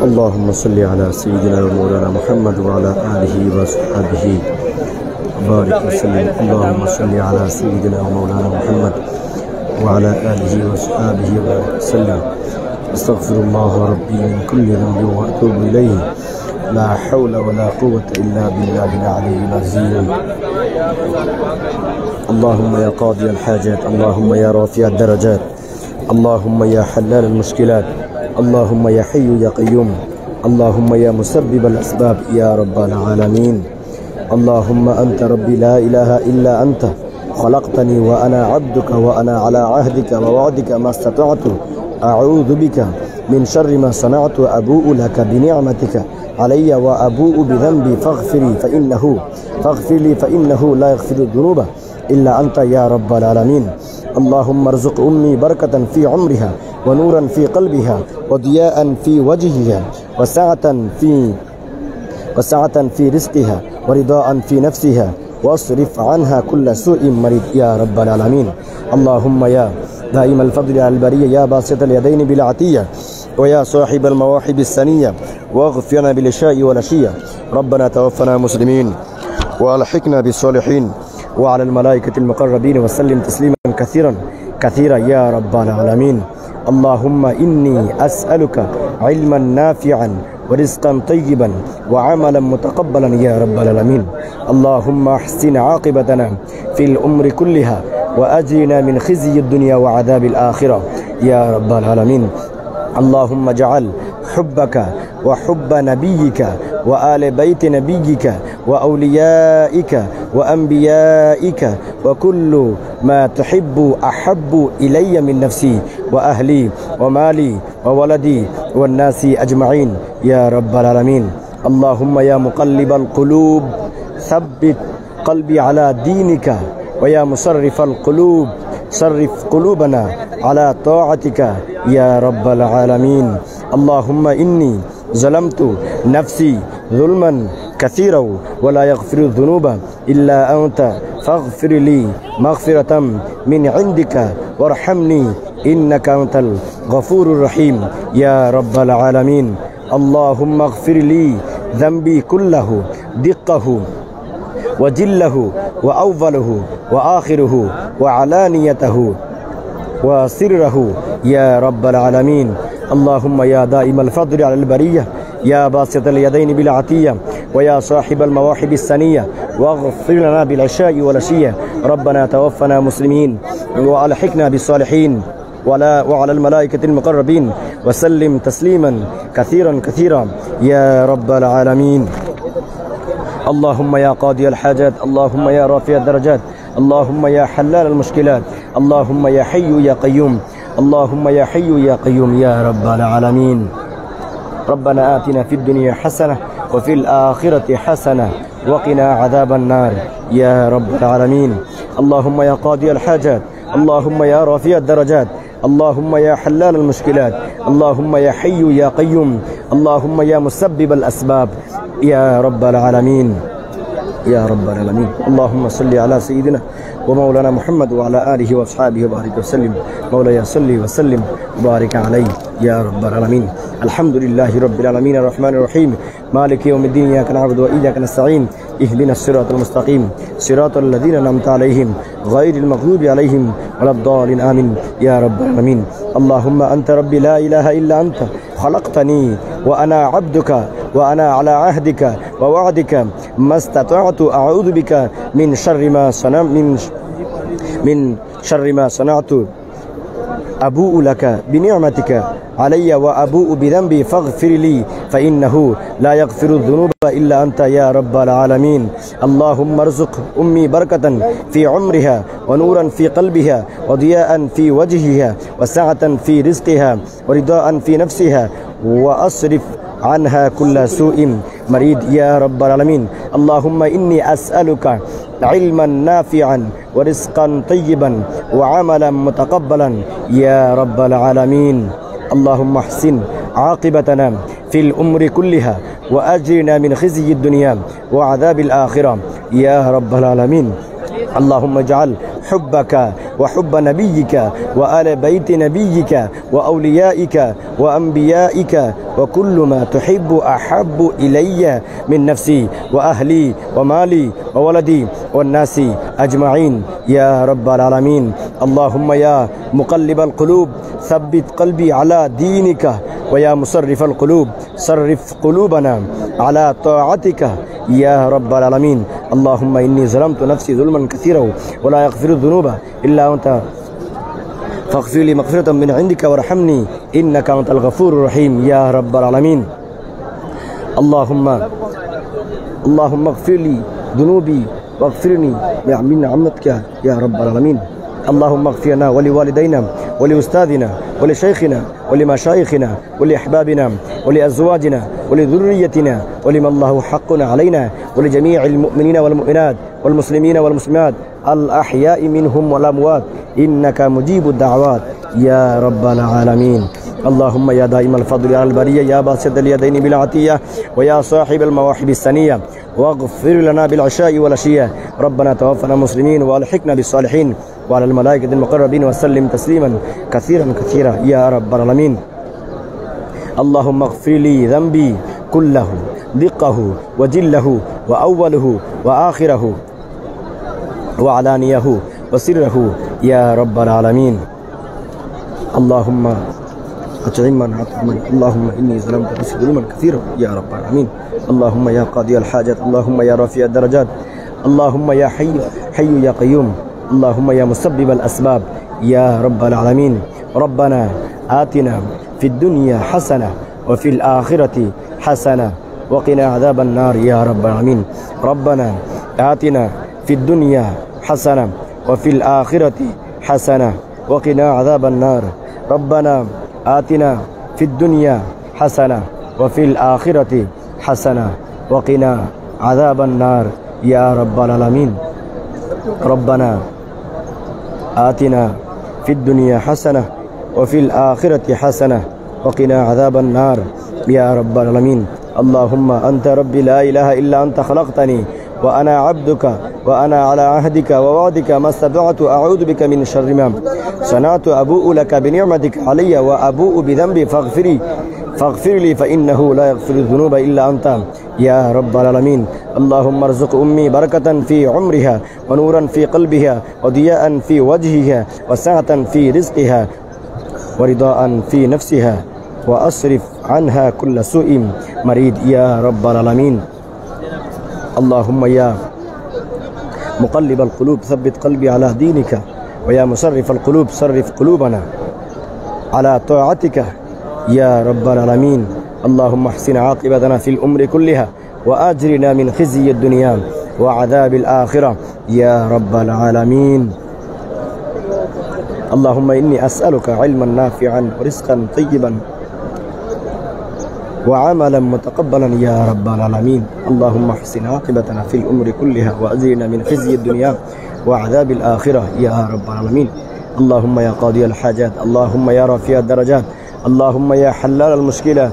اللهم صل على سيدنا ومولانا محمد وعلى آله وصحبه وبارك وسلم. اللهم صل على سيدنا ومولانا محمد وعلى آله وصحبه وبارك وسلم. استغفر الله ربي من كل ذنب وأتوب إليه. لا حول ولا قوة إلا بالله العلي العظيم. اللهم يا قاضي الحاجات، اللهم يا رافع الدرجات، اللهم يا حلال المشكلات، اللهم يا حي يا قيوم، اللهم يا مسبب الأسباب يا رب العالمين. اللهم أنت ربي لا إله إلا أنت، خلقتني وأنا عبدك وأنا على عهدك ووعدك ما استطعت. أعوذ بك من شر ما صنعت، أبوء لك بنعمتك علي وأبوء بذنبي فاغفر لي فإنه لا يغفر الذنوب إلا أنت يا رب العالمين. اللهم ارزق أمي بركة في عمرها ونورا في قلبها وضياء في وجهها وسعة في رزقها ورضاء في نفسها واصرف عنها كل سوء مريض يا رب العالمين. اللهم يا دائم الفضل على البرية، يا باسط اليدين بالعطية، ويا صاحب المواهب السنية، واغفرنا بالعشاء والعشية. ربنا توفنا مسلمين والحقنا بالصالحين وعلى الملائكة المقربين وسلم تسليما كثيرا يا رب العالمين. اللهم إني أسألك علما نافعا ورزقا طيبا وعملا متقبلا يا رب العالمين. اللهم احسن عاقبتنا في الأمر كلها وأجرنا من خزي الدنيا وعذاب الآخرة يا رب العالمين. اللهم اجعل حبك وحب نبيك وآل بيت نبيك وأوليائك وأنبيائك وكل ما تحب أحب إلي من نفسي وأهلي ومالي وولدي والناس أجمعين يا رب العالمين. اللهم يا مقلب القلوب ثبت قلبي على دينك، ويا مصرف القلوب صرف قلوبنا على طاعتك يا رب العالمين. اللهم إني ظلمت نفسي ظلما كثيرا ولا يغفر الذنوب إلا أنت، فاغفر لي مغفرة من عندك وارحمني إنك أنت الغفور الرحيم يا رب العالمين. اللهم اغفر لي ذنبي كله، دقه وجله وأوله وآخره وعلانيته وسره يا رب العالمين. اللهم يا دائم الفضل على البرية، يا باسط اليدين بالعطية، ويا صاحب المواهب السنية، واغفر لنا بالعشاء والعشية. ربنا توفنا مسلمين وألحقنا بالصالحين وعلى الملائكة المقربين وسلم تسليما كثيرا يا رب العالمين. اللهم يا قاضي الحاجات، اللهم يا رافع الدرجات، اللهم يا حلال المشكلات، اللهم يا حي يا قيوم، اللهم يا حي يا قيوم يا رب العالمين. ربنا آتنا في الدنيا حسنة وفي الآخرة حسنة وقنا عذاب النار يا رب العالمين. اللهم يا قاضي الحاجات، اللهم يا رافع الدرجات، اللهم يا حلال المشكلات، اللهم يا حي يا قيوم، اللهم يا مسبب الأسباب يا رب العالمين يا رب العالمين. اللهم صل على سيدنا ومولانا محمد وعلى آله وأصحابه وبارك وسلم. مولاي صل وسلم وبارك عليه يا رب العالمين. الحمد لله رب العالمين الرحمن الرحيم مالك يوم الدين، إياك نعبد وإياك نستعين، اهدنا الصراط المستقيم صراط الذين أنعمت عليهم غير المغضوب عليهم ولا الضالين آمين يا رب العالمين. اللهم أنت ربي لا إله إلا أنت، خلقتني وأنا عبدك وأنا على عهدك ووعدك ما استطعت. أعوذ بك من شر ما صنعت. أبوء لك بنعمتك علي وأبوء بذنبي فاغفر لي فإنه لا يغفر الذنوب إلا أنت يا رب العالمين. اللهم ارزق أمي بركة في عمرها ونورا في قلبها وضياء في وجهها وسعة في رزقها ورضاء في نفسها وأصرف عنها كل سوء مريد يا رب العالمين. اللهم إني أسألك علما نافعا ورزقا طيبا وعملا متقبلا يا رب العالمين. اللهم احسن عاقبتنا في الأمر كلها وأجرنا من خزي الدنيا وعذاب الآخرة يا رب العالمين. اللهم اجعل حبك وحب نبيك وآل بيت نبيك وأوليائك وأنبيائك وكل ما تحب أحب إلي من نفسي وأهلي ومالي وولدي والناس أجمعين يا رب العالمين اللهم يا مقلب القلوب ثبت قلبي على دينك ويا مصرف القلوب صرف قلوبنا على طاعتك يا رب العالمين اللهم إني ظلمت نفسي ظلما كثيرا ولا يغفر الذنوب إلا أنت فاغفر لي مغفرة من عندك وارحمني إنك أنت الغفور الرحيم يا رب العالمين اللهم اغفر لي ذنوبي واغفرني من عمتك يا رب العالمين اللهم اغفر لنا ولوالدينا ولأستاذنا ولشيخنا ولمشايخنا ولأحبابنا ولأزواجنا ولذريتنا ولمن الله حق علينا ولجميع المؤمنين والمؤمنات والمسلمين والمسلمات الأحياء منهم والأموات إنك مجيب الدعوات يا رب العالمين اللهم يا دائم الفضل على البرية يا باسط اليدين بالعطية ويا صاحب المواهب السنية واغفر لنا بالعشاء والعشية ربنا توفنا مسلمين والحقنا بالصالحين وعلى الملائكة المقربين وسلم تسليما كثيرا كثيرا يا رب العالمين اللهم اغفر لي ذنبي كله دقه وجله وأوله وآخره وعلانيه وسره يا رب العالمين اللهم أطعمنا اللهم إني ظلمت نفسي ظلما كثيرا يا رب العالمين اللهم يا قاضي الحاجات اللهم يا رافع الدرجات اللهم يا حي يا قيوم اللهم يا مسبب الأسباب يا رب العالمين ربنا آتنا في الدنيا حسنة وفي الآخرة حسنة وقنا عذاب النار يا رب العالمين ربنا آتنا في الدنيا حسنة وفي الآخرة حسنة وقنا عذاب النار ربنا آتنا في الدنيا حسنة وفي الآخرة حسنة وقنا عذاب النار يا رب العالمين ربنا آتنا في الدنيا حسنة وفي الآخرة حسنة وقنا عذاب النار يا رب العالمين اللهم أنت ربي لا إله إلا أنت خلقتني وأنا عبدك وأنا على عهدك ووعدك ما استطعت أعوذ بك من شر ما صنعت أبوء لك بنعمتك علي وأبوء بذنبي فاغفر لي فإنه لا يغفر الذنوب إلا أنت يا رب العالمين اللهم ارزق أمي بركة في عمرها ونورا في قلبها وضياء في وجهها وسعة في رزقها ورضاء في نفسها وأصرف عنها كل سوء مريد يا رب العالمين اللهم يا مقلب القلوب ثبت قلبي على دينك ويا مصرف القلوب صرف قلوبنا على طاعتك يا رب العالمين اللهم احسن عاقبتنا في الأمر كلها وأجرنا من خزي الدنيا وعذاب الآخرة يا رب العالمين اللهم إني أسألك علما نافعا ورزقا طيبا وعملا متقبلا يا رب العالمين اللهم احسن عاقبتنا في الأمور كلها وأجرنا من خزي الدنيا وعذاب الآخرة يا رب العالمين اللهم يا قاضي الحاجات اللهم يا رافع الدرجات اللهم يا حلال المشكلة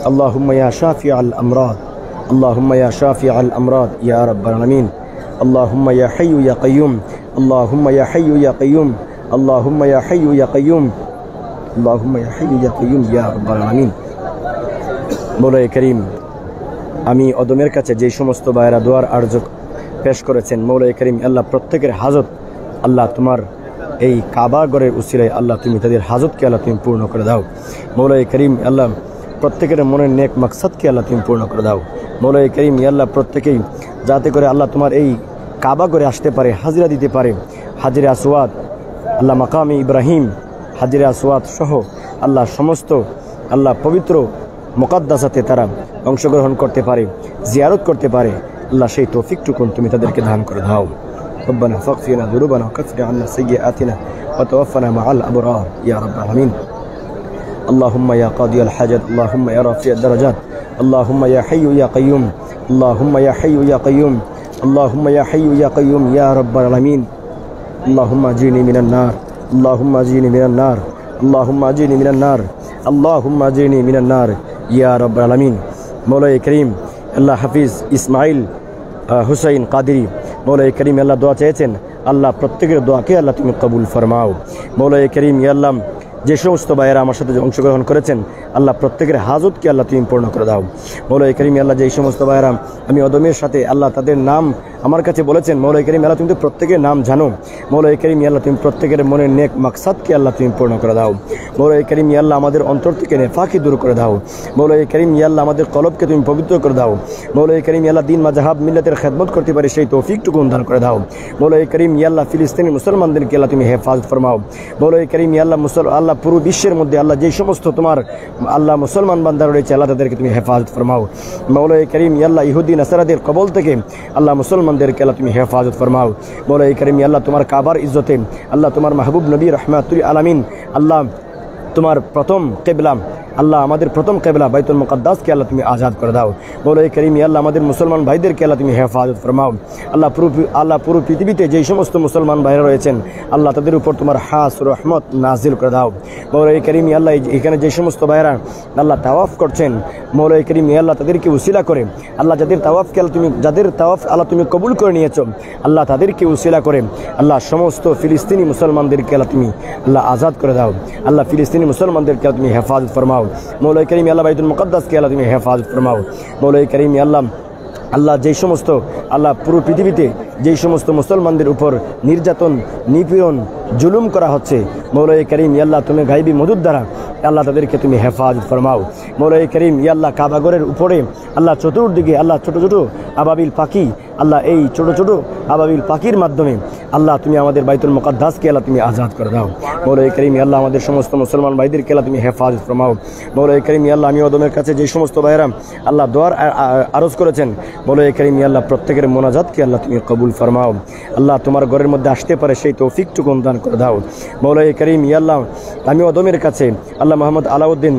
اللهم يا شافع الأمراض اللهم يا شافع الأمراض يا رب العالمين اللهم يا حي يا قيوم اللهم يا حي يا قيوم اللهم يا حي يا قيوم اللهم يا حي يا قيوم يا رب العالمين মৌলাই করিম আমি অদমের কাছে যে সমস্ত ভাইরা দোয়ার আরজ পেশ করেছেন মৌলাই করিম আল্লাহ প্রত্যেকের হাজত আল্লাহ তোমার এই কাবা ঘরের উসিলায় আল্লাহ তুমি তাদের হাজতকে আল্লাহ তুমি পূর্ণ করে দাও মৌলাই করিম আল্লাহ প্রত্যেকের মনের নেক মাকসাদকে আল্লাহ তুমি পূর্ণ করে দাও মৌলাই করিম আল্লাহ প্রত্যেকেই যাতে করে আল্লাহ তোমার এই কাবা ঘরে আসতে পারে হাজিরা দিতে পারে হাজিরে আসওয়াদ আল্লাহ মাকামে ইব্রাহিম হাজিরে আসওয়াদ সহ আল্লাহ সমস্ত আল্লাহ পবিত্র মুকাদ্দাসাতে তারা অংশগ্রহণ করতে পারে জিয়ারত করতে পারে আল্লাহ সেই তৌফিকটুকুন তুমি তাদেরকে দান করে দাও ربنا فاغفر لنا ذنوبنا وكفر عنا سيئاتنا وتوفنا مع الأبرار يا رب العالمين اللهم يا قاضي الحاجات اللهم يا رافع الدرجات اللهم يا حي يا قيوم اللهم يا حي يا قيوم اللهم يا حي يا قيوم يا رب العالمين اللهم اجرني من النار اللهم اجرني من النار اللهم اجرني من النار اللهم اجرني من النار يا رب العالمين مولاي كريم الله حفيظ إسماعيل হুসাইন কাদেরী মৌলাই করিম আল্লাহ দোয়া চেয়েছেন আল্লাহ প্রত্যেকের দোয়াকে আল্লাহ তুমি কবুল ফরমাও। মৌলাই করিম ইয়া আল্লাহ যে সমস্ত ভাইয়েরা আমার সাথে অংশগ্রহণ করেছেন আল্লাহ প্রত্যেকের হাজতকে আল্লাহ তুমি পূর্ণ করে দাও। মৌলাই করিম আল্লাহ যেই সমস্ত ভাইয়েরা আমি অদমের সাথে আল্লাহ তাদের নাম আমার কাছে বলেছেন, মৌলাই করিম আল্লাহ তুমি তো প্রত্যেকের নাম জানো। মৌলাই করিম আল্লাহ তুমি প্রত্যেকের মনের নেক মাকসাদকে আল্লাহ তুমি পূর্ণ করে দাও। মৌলাই করিম আল্লাহ আমাদের অন্তর থেকে নেফাকি দূর করে দাও। মৌলাই করিম আল্লাহ আমাদের কলবকে তুমি পবিত্র করে দাও। মৌলাই করিম আল্লাহ দিন মাযহাব মিল্লাতের খেদমত করতে পারে সেই তৌফিকটুকু দান করে দাও। মৌলাই করিম আল্লাহ ফিলিস্তিনি মুসলমানদেরকে আল্লাহ তুমি হেফাজত ফরমাও। মৌলাই করিম আল্লাহ পুরো বিশ্বের মধ্যে আল্লাহ যেই সমস্ত তোমার আল্লাহ মুসলমান বান্দা রয়েছে আল্লাহ তাদেরকে তুমি হেফাজত ফরমাও। মৌলাই করিম আল্লাহ ইহুদি নাসারাদের কবল থেকে আল্লাহ মুসলমানদেরকে আল্লাহ তুমি হেফাজত ফরমাও। মৌলাই করিম আল্লাহ তোমার কাবার ইজ্জতে আল্লাহ তোমার মাহবুব নবী রাহমাতুল আলামিন আল্লাহ তোমার প্রথম কিবলা আল্লাহ আমাদের প্রথম কিবলা বাইতুল মুকদ্দাসকে আল্লাহ তুমি আজাদ করে দাও। মৌলাই করিম আল্লাহ আমাদের মুসলমান ভাইদেরকে আল্লাহ তুমি হেফাজত ফরমাও। আল্লাহ পুরো পৃথিবীতে যেই সমস্ত মুসলমান ভাইরা রয়েছেন আল্লাহ তাদের উপর তোমার হাস রহমত নাজিল করে দাও। মৌলাই করিম আল্লাহ এখানে যে সমস্ত ভাইরা আল্লাহ তাওয়াফ করছেন মৌলাই করিম আল্লাহ তাদেরকে উসিলা করে আল্লাহ যাদের তাওয়াফ আল্লাহ তুমি কবুল করে নিয়েছো আল্লাহ তাদেরকে উসিলা করে আল্লাহ সমস্ত ফিলিস্তিনি মুসলমানদেরকে আল্লাহ তুমি আল্লাহ আজাদ করে দাও। আল্লাহ ফিলিস্তিনি মুসলমানদেরকে তুমি হেফাজত ফরমাও। মৌলাই করিম আল্লাহ বাইতুল মুকদ্দাসকে আল্লাহ তুমি হেফাজত ফরমাও। মৌলাই করিম আল্লাহ যেই সমস্ত আল্লাহ পুরো পৃথিবীতে যেই সমস্ত মুসলমানদের উপর নির্যাতন নিপীড়ন জুলুম করা হচ্ছে মৌলাই করিম আল্লাহ তুমি গায়বী মদদ দ্বারা আল্লাহ তাদেরকে তুমি হেফাজত ফরমাও। মৌলাই করিম আল্লাহ কাবাগরের উপরে আল্লাহ চতুর্দিকে আল্লাহ ছোট ছোট আবাবিল পাখি আল্লাহ এই ছোট ছোট আবাবিল পাখির মাধ্যমে আল্লাহ তুমি আমাদের বাইতুল মুকদ্দাসকে আল্লাহ তুমি আজাদ করে দাও। মৌলাই করিম আল্লাহ আমাদের সমস্ত মুসলমান ভাইদেরকে আল্লাহ তুমি হেফাজত ফরমাও। মৌলাই করিম আল্লাহ আমি ওদের কাছে যে সমস্ত ভাইরা আল্লাহ দোয়ার আরজ করেছেন মৌলাই করিম আল্লাহ প্রত্যেকের মোনাজাতকে আল্লাহ তুমি কবুল ফরমাও। আল্লাহ তোমার ঘরের মধ্যে আসতে পারে সেই তৌফিকটুকু দান করে দাও। মৌলাই করিম আল্লাহ আমি ওদের কাছে আল্লাহ মোহাম্মদ আলাউদ্দিন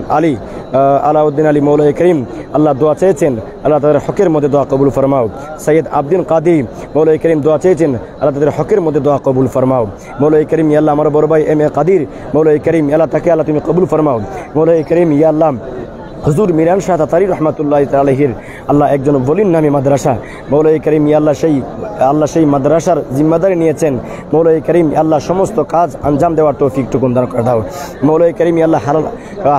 আলী মৌলাই করিম আল্লাহ দোয়া চেয়েছেন আল্লাহ তাদের হকের মধ্যে দোয়া কবুল ফরমাও। সৈয়দ আব্দিন কাদির মৌলাই করিম দোয়া চেয়েছেন আল্লাহ তাদের হকের মধ্যে দোয়া কবুল ফরমাও। মৌলাই করিম আল্লাহ আমার বড় ভাই এম এ কাদির মৌলাই করিম আল্লাহ তাকে আল্লাহ তুমি কবুল ফরমাও। মৌলাই করিম আল্লাহ হুজুর মিরান শাহ তাতারি রহমাতুল্লাহ আলাইহির আল্লাহ একজন বলিন নামী মাদ্রাসা মৌলাই করিম আল্লাহ সেই মাদ্রাসার জিম্মাদারি নিয়েছেন। মৌলাই করিম আল্লাহ সমস্ত কাজ আঞ্জাম দেওয়ার তৌফিকটুকু দান করে দাও। মৌলাই করিম আল্লাহ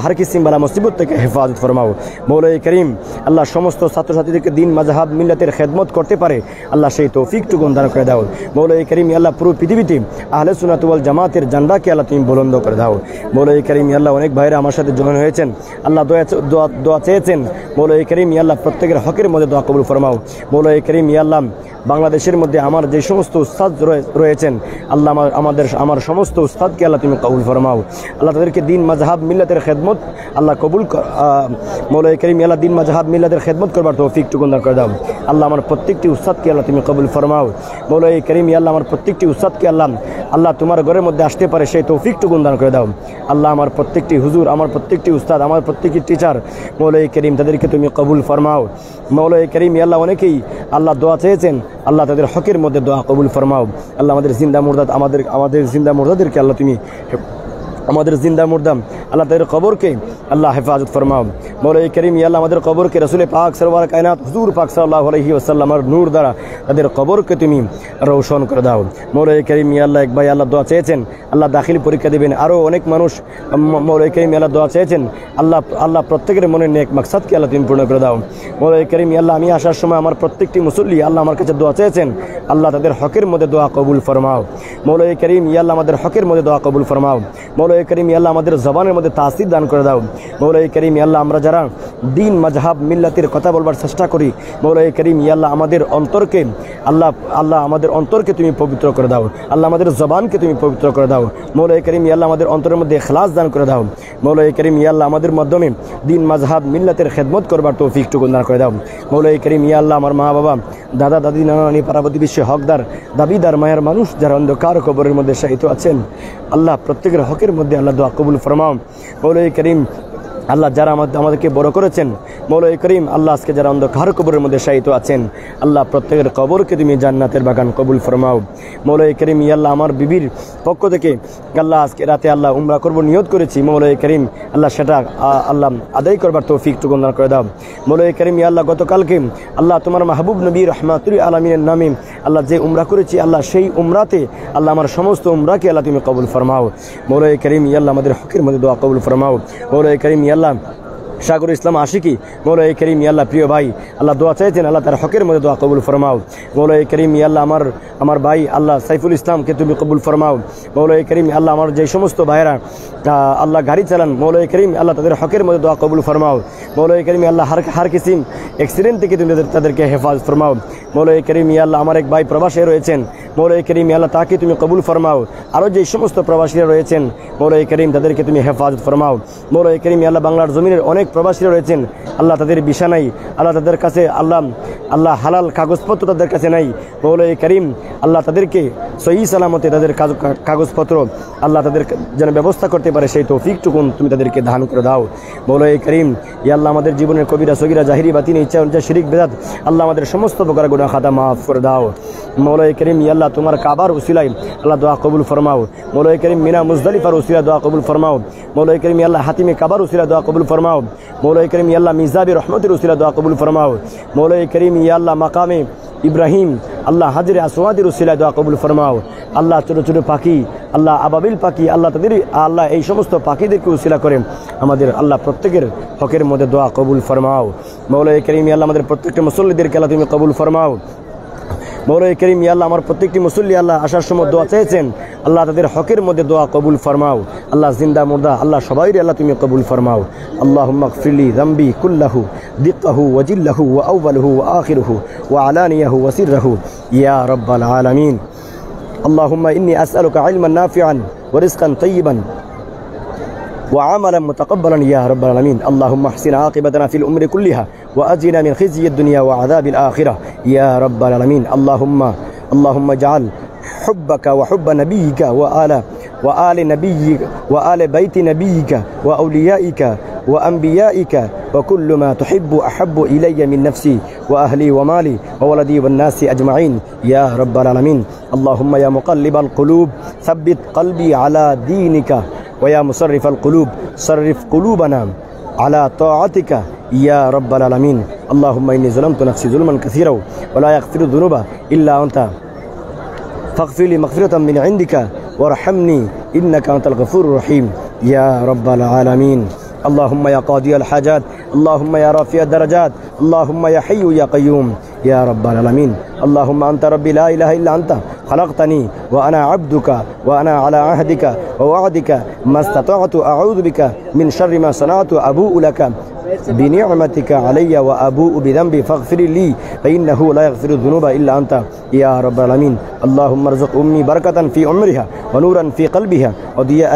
হার কিসিম বালা মুসিবত থেকে হেফাজত ফরমাও। মৌলাই করিম আল্লাহ সমস্ত ছাত্রছাত্রীদেরকে দিন মাযহাব মিল্লাতের খেদমত করতে পারে আল্লাহ সেই তৌফিকটুকু দান করে দাও। মৌলাই করিম আল্লাহ পুরো পৃথিবীতে আহলে সুন্নাত ওয়াল জামাতের ঝান্ডাকে আল্লাহ তুমি বুলন্দ করে দাও। মৌলাই করিম আল্লাহ অনেক ভাইরা আমার সাথে জয়েন হয়েছেন আল্লাহ দোয়া চেয়েছেন মৌলাই করিম আল্লাহ প্রত্যেকের হকের মধ্যে দোয়া কবুল ফরমাও। মৌলাই করিম আল্লাহ বাংলাদেশের মধ্যে আমার যে সমস্ত উস্তাদ রয়েছেন আল্লাহ আমার সমস্ত উস্তাদকে আল্লাহ তুমি কবুল ফরমাও। আল্লাহ তাদেরকে দিন মাযহাব মিল্লাতের খেদমত আল্লাহ কবুল মৌলাই করিম আল্লাহ দিন মাযহাব মিল্লাতের খেদমত করবার তৌফিকটুকু দান করে দাও। আল্লাহ আমার প্রত্যেকটি উস্তাদকে আল্লাহ তুমি কবুল ফরমাও। মৌলাই করিম আল্লাহ আমার প্রত্যেকটি উস্তাদকে আল্লাহ তোমার ঘরের মধ্যে আসতে পারে সেই তৌফিকটুকু দান করে দাও। আল্লাহ আমার প্রত্যেকটি হুজুর আমার প্রত্যেকটি উস্তাদ আমার প্রত্যেকটি টিচার মৌলাই করিম তাদেরকে তুমি কবুল ফরমাও। মৌলাই করিম আল্লাহ অনেকেই আল্লাহ দোয়া চেয়েছেন আল্লাহ তাদের হকের মধ্যে দোয়া কবুল ফরমাও। আল্লাহ আমাদের জিন্দা মুর্দাদ আমাদের জিন্দা মুর্দাদেরকে আল্লাহ তুমি আমাদের জিন্দা মুর্দাম আল্লাহ তাদের কবরকে আল্লাহ হেফাজত ফরমাও। মৌলাই করিম আল্লাহ আমাদের কবরকে রাসূল পাক সরওয়ার কায়নাত হুজুর পাক সাল্লাল্লাহু আলাইহি ওয়াসাল্লামের নূর দ্বারা তাদের কবরকে তুমি রৌশন করে দাও। মৌলাই করিম আল্লাহ এক ভাই আল্লাহ দোয়া চেয়েছেন আল্লাহ দাখিল পরীক্ষা দেবেন আরও অনেক মানুষ মৌলাই করিম আল্লাহ দোয়া চেয়েছেন আল্লাহ প্রত্যেকের মনের নেক মাকসাদকে আল্লাহ তুমি পূর্ণ করে দাও। মৌলাই করিম আল্লাহ আমি আসার সময় আমার প্রত্যেকটি মুসল্লি আল্লাহ আমার কাছে দোয়া চেয়েছেন আল্লাহ তাদের হকের মধ্যে দোয়া কবুল ফরমাও। মৌলাই করিম আল্লাহ আমাদের হকের মধ্যে দোয়া কবুল ফরমাও। মৌলাই করিম আল্লাহ আমাদের জবানের মধ্যে তাসির দান করে দাও। মৌলাই করিম আল্লাহ আমরা যারা দিন মাযহাব মিল্লাতের কথা বলবার চেষ্টা করি মৌলাই করিম আল্লাহ আমাদের অন্তরকে আমাদের অন্তরকে তুমি পবিত্র করে দাও। আল্লাহ আমাদের জবানকে তুমি পবিত্র করে দাও। মৌলাই করিম আল্লাহ আমাদের অন্তরের মধ্যে ইখলাস দান করে দাও। মৌলাই করিম আল্লাহ আমাদের মাধ্যমে দিন মাযহাব মিল্লাতের খেদমত করবার তৌফিকটুকু দান করে দাও। মৌলাই করিম আল্লাহ আমার মা বাবা দাদা দাদি নানা নানি পাড়া প্রতিবেশী হকদার দাবিদার মায়ের মানুষ যারা অন্ধকার কবরের মধ্যে শায়িত আছেন আল্লাহ প্রত্যেকের হকের মধ্যে আল্লাহ দোয়া কবুল ফরমাও। মৌলাই করিম আল্লাহ যারা আমাদেরকে বড় করেছেন মৌলাই করিম আল্লাহ আজকে যারা অন্ধকার কবরের মধ্যে শায়িত আছেন আল্লাহ প্রত্যেকের কবরকে তুমি জান্নাতের বাগান কবুল ফরমাও। মৌলাই করিম আল্লাহ আমার বিবির পক্ষ থেকে আল্লাহ আজকে রাতে আল্লাহ উমরা করব নিয়ত করেছি মৌলাই করিম আল্লাহ সেটা আল্লাহ আদায় করবার তৌফিক টুকু দান করে দাও। মৌলাই করিম আল্লাহ গতকালকে আল্লাহ তোমার মাহবুব নবী রহমাতুল আলামিনের নামে আল্লাহ যে উমরা করেছি আল্লাহ সেই উমরাতে আল্লাহ আমার সমস্ত উমরাকে আল্লাহ তুমি কবুল ফরমাও। মৌলাই করিম আল্লাহ আমাদের হকের মধ্যে দোয়া কবুল ফরমাও। মৌলাই করিম আল্লাহ সাগর ইসলাম আশিকি মৌলাই করিম আল্লাহ প্রিয় ভাই আল্লাহ দোয়া চাইছেন আল্লাহ তার হকের মধ্যে দোয়া কবুল ফরমাও। মৌলাই করিম আল্লাহ আমার ভাই আল্লাহ সাইফুল ইসলামকে তুমি কবুল ফরমাও। মৌলাই করিম আল্লাহ আমার যে সমস্ত ভাইরা আল্লাহ গাড়ি চালান মৌলাই করিম আল্লাহ তাদের হকের মধ্যে দোয়া কবুল ফরমাও। মৌলাই করিম আল্লাহ হার কিসিম অ্যাক্সিডেন্ট থেকে তুমি তাদেরকে হেফাজত ফরমাও। মৌলাই করিম আল্লাহ আমার এক ভাই প্রবাসে রয়েছেন মৌলাই করিম আল্লাহ তাকে তুমি কবুল ফরমাও। আরও যে সমস্ত প্রবাসীরা রয়েছেন মৌলাই করিম তাদেরকে তুমি হেফাজত ফরমাও। মৌলাই করিম আল্লাহ বাংলার জমিনের অনেক প্রবাসীরা রয়েছেন আল্লাহ তাদের বিশা নাই আল্লাহ তাদের কাছে আল্লাহ হালাল কাগজপত্র তাদের কাছে নাই মৌলাই করিম আল্লাহ তাদেরকে সহি সালামতে তাদের কাগজপত্র আল্লাহ তাদের যেন ব্যবস্থা করতে পারে সেই তৌফিকটুকুন তুমি তাদেরকে দান করে দাও। মৌলাই করিম আল্লাহ আমাদের জীবনের কবিরা সগিরা জাহিরি বাতিনি ইচ্ছা শিরিক বেদাত আল্লাহ আমাদের সমস্ত প্রকার গুনাহ খাতা মাফ করে দাও। মৌলাই করিম আল্লাহ তোমার কাবার উসিলায় আল্লাহ দোয়া কবুল ফরমাও। মৌলাই করিম মিনা মুজদালিফার উসিলা দোয়া কবুল ফরমাও। মৌলাই করিম আল্লাহ হাতিমে কাবার উসিলা দোয়া কবুল ফরমাও। মৌলাই করিম আল্লাহ মিজাবি রহমতের উসিলা দোয়া কবুল ফরমাও। মৌলাই করিম আল্লাহ মাকামে ইব্রাহিম আল্লাহ হাজরে আসওয়াদের উসিলা দোয়া কবুল ফরমাও। আল্লাহ ছোটো ছোটো পাখি আল্লাহ আবাবিল পাখি আল্লাহ তাদের আল্লাহ এই সমস্ত পাখিদেরকে উসিলা করে আমাদের আল্লাহ প্রত্যেকের হকের মধ্যে দোয়া কবুল ফরমাও। মৌলাই করিম আল্লাহ আমাদের প্রত্যেকটা মুসল্লিদেরকে আল্লাহ তুমি কবুল ফরমাও। মৌলাই করিম আল্লাহ আমার প্রত্যেকটি মুসল্লি আল্লাহ আসার সময় দোয়া চেয়েছেন আল্লাহ তাদের হকের মধ্যে দোয়া কবুল ফরমাও। আল্লাহ জিন্দা মুর্দা আল্লাহ সবাইরে আল্লাহ তুমি কবুল ফরমাও। আল্লাহুম্মা গফিরলি যামবি কুল্লাহু দিক্কাহু ওয়া জিল্লাহু ওয়া আউয়ালুহু ওয়া আখিরুহু ওয়া আলানিয়াহু ওয়া সিররাহু ইয়া রাব্বাল আলামিন। আল্লাহুম্মা ইন্নী আসআলুকা ইলমান নাফিআন ওয়া রিজকান তাইয়িবান وعملا متقبلا يا رب العالمين. اللهم احسن عاقبتنا في الأمور كلها وأجرنا من خزي الدنيا وعذاب الآخرة يا رب العالمين. اللهم اجعل حبك وحب نبيك وآل نبيك وآل بيت نبيك وأوليائك وأنبيائك وكل ما تحب أحب إلي من نفسي وأهلي ومالي وولدي والناس أجمعين يا رب العالمين. اللهم يا مقلب القلوب ثبت قلبي على دينك ويا مصرف القلوب صرف قلوبنا على طاعتك يا رب العالمين. اللهم إني ظلمت نفسي ظلما كثيرا ولا يغفر الذنوب إلا أنت فاغفر لي مغفرة من عندك وارحمني إنك أنت الغفور الرحيم يا رب العالمين. اللهم يا قاضي الحاجات اللهم يا رافع الدرجات اللهم يا حي يا قيوم يا رب العالمين. اللهم أنت ربي لا إله إلا أنت خلقتني وأنا عبدك وأنا على عهدك ووعدك ما استطعت أعوذ بك من شر ما صنعت أبوء لك بنعمتك علي وأبوء بذنبي فاغفر لي فإنه لا يغفر الذنوب إلا أنت يا رب العالمين. اللهم ارزق أمي بركة في عمرها ونورا في قلبها وضياء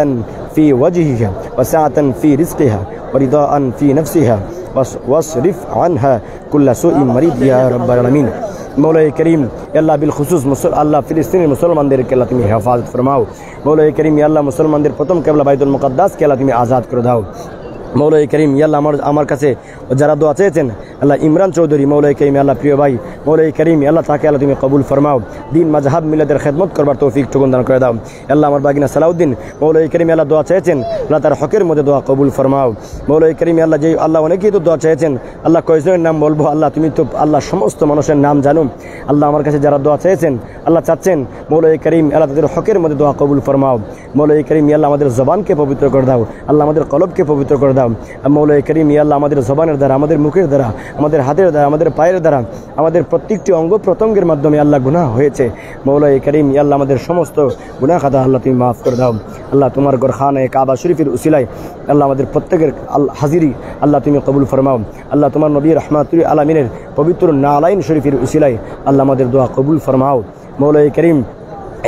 في وجهها وسعة في رزقها ورضاء في نفسها واصرف عنها كل سوء مريض يا رب العالمين. মৌলাই করিম আল্লাহ বিল খুসুস আল্লাহ ফিলিস্তিনের মুসলমানদেরকে আল্লাহ তুমি হেফাজত ফরমাও। মৌলাই করিম আল্লাহ মুসলমানদের প্রথম কেবলা বাইতুল মুকাদ্দাসকে আল্লাহ তুমি আজাদ করে দাও। মৌলাই করিম আল্লাহ আমার কাছে যারা দোয়া চেয়েছেন আল্লাহ ইমরান চৌধুরী মৌলাই করিম আল্লাহ প্রিয় ভাই মৌলাই করিম আল্লাহ তাকে আল্লাহ তুমি কবুল ফরমাও। দিন মাযহাব মিলাদের খেদমত করবার তৌফিক টুকুন দান করে দাও। আল্লাহ আমার বাগিনা সালাউদ্দিন মৌলাই করিম আল্লাহ দোয়া চেয়েছেন আল্লাহ তার হকের মধ্যে দোয়া কবুল ফরমাও। মৌলাই করিম আল্লাহ যে আল্লাহ অনেকেই তো দোয়া চেয়েছেন আল্লাহ কয়জনের নাম বলবো আল্লাহ তুমি তো আল্লাহ সমস্ত মানুষের নাম জানো। আল্লাহ আমার কাছে যারা দোয়া চেয়েছেন আল্লাহ চাচ্ছেন মৌলাই করিম আল্লাহ তাদের হকের মধ্যে দোয়া কবুল ফরমাও। মৌলাই করিম আল্লাহ আমাদের জবানকে পবিত্র করে দাও আল্লাহ আমাদের কলবকে পবিত্র করে দাও। মৌলাই করিম আল্লাহ আমাদের জবানের দ্বারা আমাদের মুখের দ্বারা আমাদের হাতের দ্বারা আমাদের পায়ের দ্বারা আমাদের প্রত্যেকটি অঙ্গ প্রত্যঙ্গের মাধ্যমে আল্লাহ গুনাহ হয়েছে। মৌলাই করিম আল্লাহ আমাদের সমস্ত গুনাহ খাতা আল্লাহ তুমি মাফ করে দাও। আল্লাহ তোমার গরখানে কাবা শরীফের উসিলায় আল্লাহ আমাদের প্রত্যেকের হাজিরি আল্লাহ তুমি কবুল ফরমাও। আল্লাহ তোমার নবী রহমাতুল আলামিনের পবিত্র নালাইন শরীফের উসিলায় আল্লাহ আমাদের দোয়া কবুল ফরমাও। মৌলাই করিম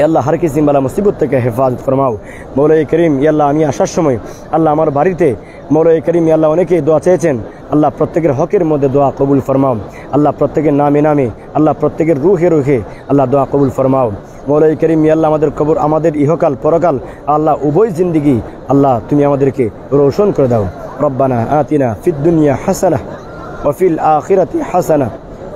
আল্লাহ হার কিসিম বালা মুসিবত থেকে হেফাজত ফরমাও। মৌলাই করিম আল্লাহ আমি আসার সময় আল্লাহ আমার বাড়িতে মৌলাই করিম আল্লাহ অনেকেই দোয়া চেয়েছেন আল্লাহ প্রত্যেকের হকের মধ্যে দোয়া কবুল ফরমাও। আল্লাহ প্রত্যেকের নামে নামে আল্লাহ প্রত্যেকের রুহে রুহে আল্লাহ দোয়া কবুল ফরমাও। মৌলাই করিম আল্লাহ আমাদের কবর আমাদের ইহকাল পরকাল আল্লাহ উভয় জিন্দিগি আল্লাহ তুমি আমাদেরকে রোশন করে দাও। ربنا آتنا في الدنيا حسنة وفي الآخرة حسنة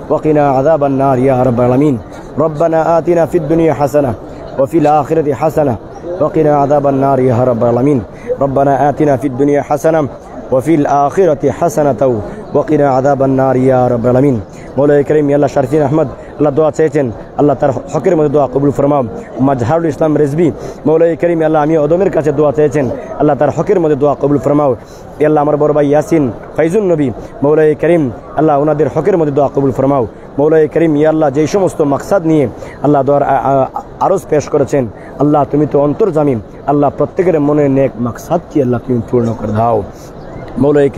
وقنا عذاب النار يا رب العالمين ربنا آتنا في الدنيا حسنة وفي الآخرة حسنة وقنا عذاب النار يا رب العالمين ربنا آتنا في الدنيا حسنة وفي الآخرة حسنة وقنا عذاب النار يا رب العالمين مولاي كريم يا الله شرفين أحمد আল্লাহ দোয়া চেয়েছেন আল্লাহ তার হকের মধ্যে দোয়া কবুল ফরমাও মাজহারুল ইসলাম রেজবি মৌলাই করিম আল্লাহ আমি ওদমের কাছে দোয়া চেয়েছেন আল্লাহ তার হকের মধ্যে দোয়া কবুল ফরমাও আল্লাহ আমার বড় ভাই ইয়াসিন ফাইজুন নবী মৌলাই করিম আল্লাহ ওনাদের হকের মধ্যে দোয়া কবুল ফরমাও মৌলাই করিম ইয়া আল্লাহ যেই সমস্ত মাকসাদ নিয়ে আল্লাহ দোয়ার আরজ পেশ করেছেন আল্লাহ তুমি তো অন্তর্জামিন আল্লাহ প্রত্যেকের মনে নেক মাকসাদ কি আল্লাহ তুমি পূর্ণ করে দাও মৌলাই